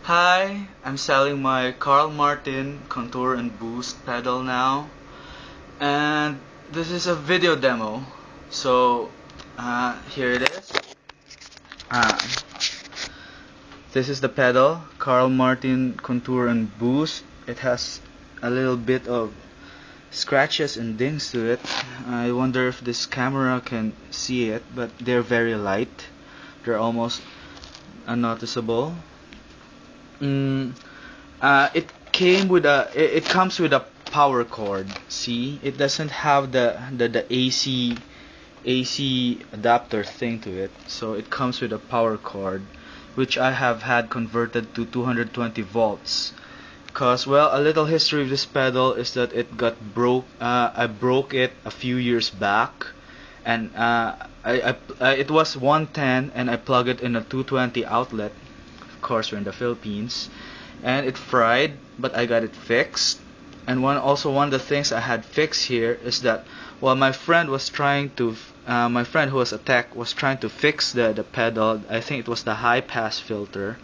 Hi, I'm selling my Carl Martin Contour and Boost pedal now, and this is a video demo. So here it is. Uh, this is the pedal, Carl Martin Contour and Boost. It has a little bit of scratches and dings to it. I wonder if this camera can see it, but they're very light. They're almost unnoticeable. It came with it comes with a power cord. See, it doesn't have the AC adapter thing to it, so it comes with a power cord, which I have had converted to 220 volts. Cause, well, a little history of this pedal is that it got broke. I broke it a few years back, and it was 110, and I plugged it in a 220 outlet. Of course, we're in the Philippines, and it fried, but I got it fixed. And one of the things I had fixed here is that while my friend who was a tech was trying to fix the pedal, I think it was the high pass filter.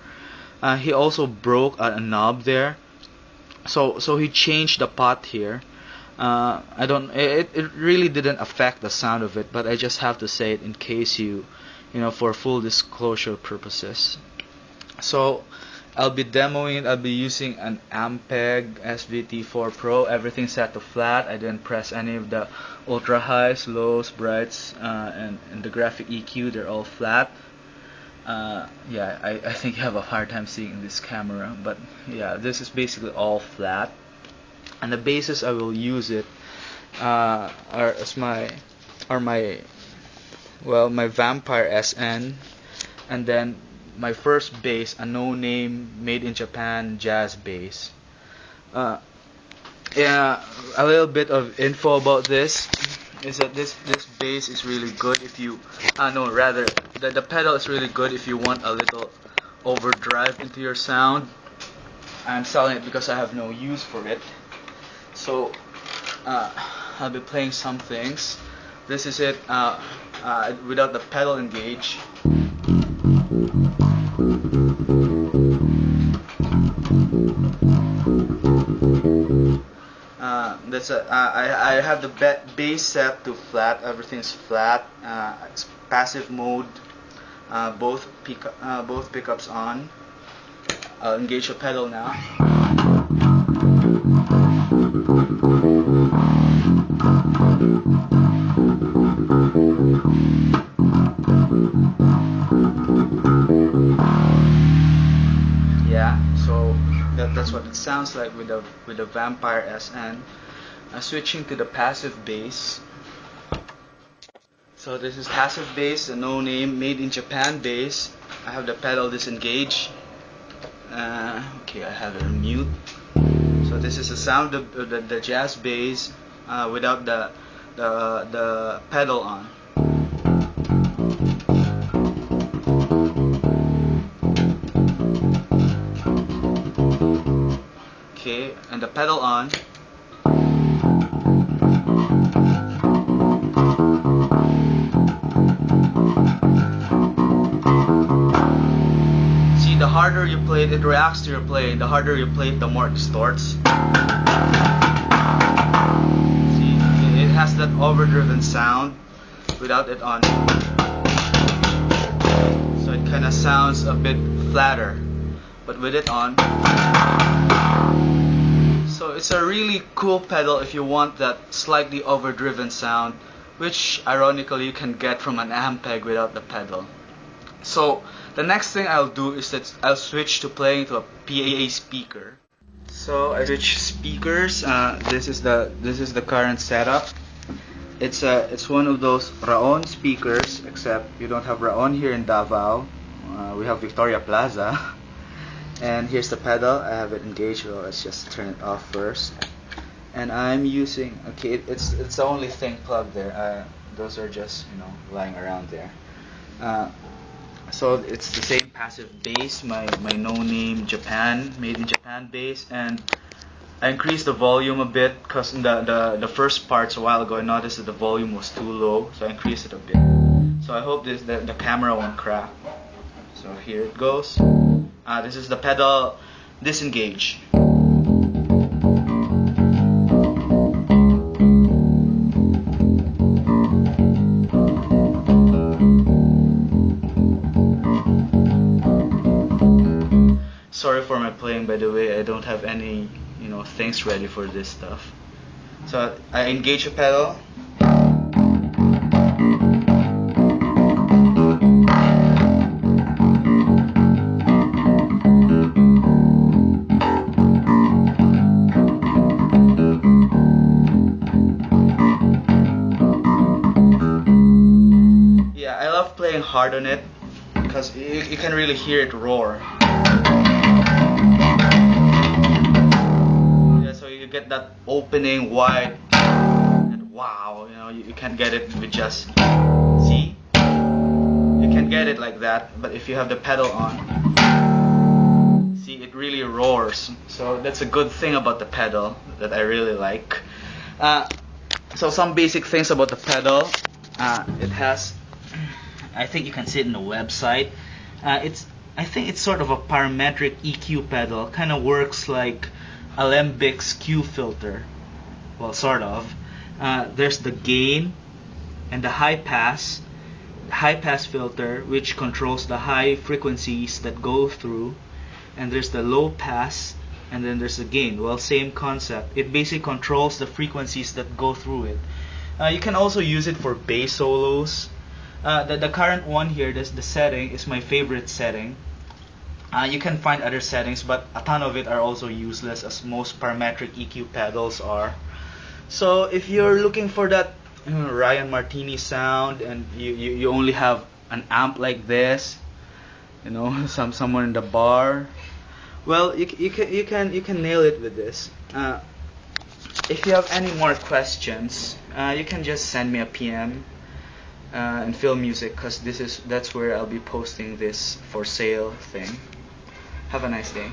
He also broke a knob there, so he changed the pot here. I don't. It really didn't affect the sound of it, but I just have to say it in case for full disclosure purposes. So I'll be demoing it. I'll be using an Ampeg SVT4 Pro. Everything's set to flat. I didn't press any of the ultra highs, lows, brights, and the graphic EQ. They're all flat. Yeah, I think you have a hard time seeing in this camera, but yeah, this is basically all flat. And the basses I will use it are my Vampire SN, and then my first bass, a no-name made in Japan jazz bass. Yeah, a little bit of info about this is that this bass is really good if you no, rather the pedal is really good if you want a little overdrive into your sound. I'm selling it because I have no use for it. So I'll be playing some things. This is it without the pedal engaged. I have the bass set to flat. Everything's flat. It's passive mode. Both pickups on. I'll engage the pedal now. Yeah, so that's what it sounds like with the Vampire SN. Switching to the passive bass. So this is passive bass, a no-name made in Japan bass. I have the pedal disengaged. Okay, I have it on mute. So this is the sound of the jazz bass without the pedal on. Okay, and the pedal on. See, the harder you play it, it reacts to your playing. The harder you play it, the more it distorts. See, it has that overdriven sound without it on. So it kind of sounds a bit flatter, but with it on. So it's a really cool pedal if you want that slightly overdriven sound, which ironically you can get from an Ampeg without the pedal. So the next thing I'll do is that I'll switch to playing to a PA speaker. So I switch speakers. This is the current setup. It's one of those Raon speakers, except you don't have Raon here in Davao. We have Victoria Plaza. And here's the pedal. I have it engaged. Well, let's just turn it off first. And I'm using, okay, it's the only thing plugged there. Those are just lying around there. So it's the same passive bass, my no-name made in Japan bass, and I increased the volume a bit because in the first parts a while ago I noticed that the volume was too low, so I increased it a bit. So I hope the camera won't crack. So here it goes. This is the pedal disengage. Sorry for my playing, by the way. I don't have any, things ready for this stuff. So I engage the pedal. Yeah, I love playing hard on it because you can really hear it roar. You get that opening wide and wow, you can't get it with just, see? You can get it like that, but if you have the pedal on, see, it really roars. So that's a good thing about the pedal that I really like. So some basic things about the pedal. It has, I think you can see it in the website. I think it's sort of a parametric EQ pedal. Kind of works like Alembic's Q filter. Well, sort of. There's the gain and the high pass filter, which controls the high frequencies that go through, and there's the low pass, and then there's the gain. Well, same concept. It basically controls the frequencies that go through it. You can also use it for bass solos. The current one here, the setting, is my favorite setting. You can find other settings, but a ton of it are also useless, as most parametric EQ pedals are. So if you're looking for that Ryan Martini sound, and you only have an amp like this, somewhere in the bar, well, you can nail it with this. If you have any more questions, you can just send me a PM in Film Music, because that's where I'll be posting this for sale thing. Have a nice day.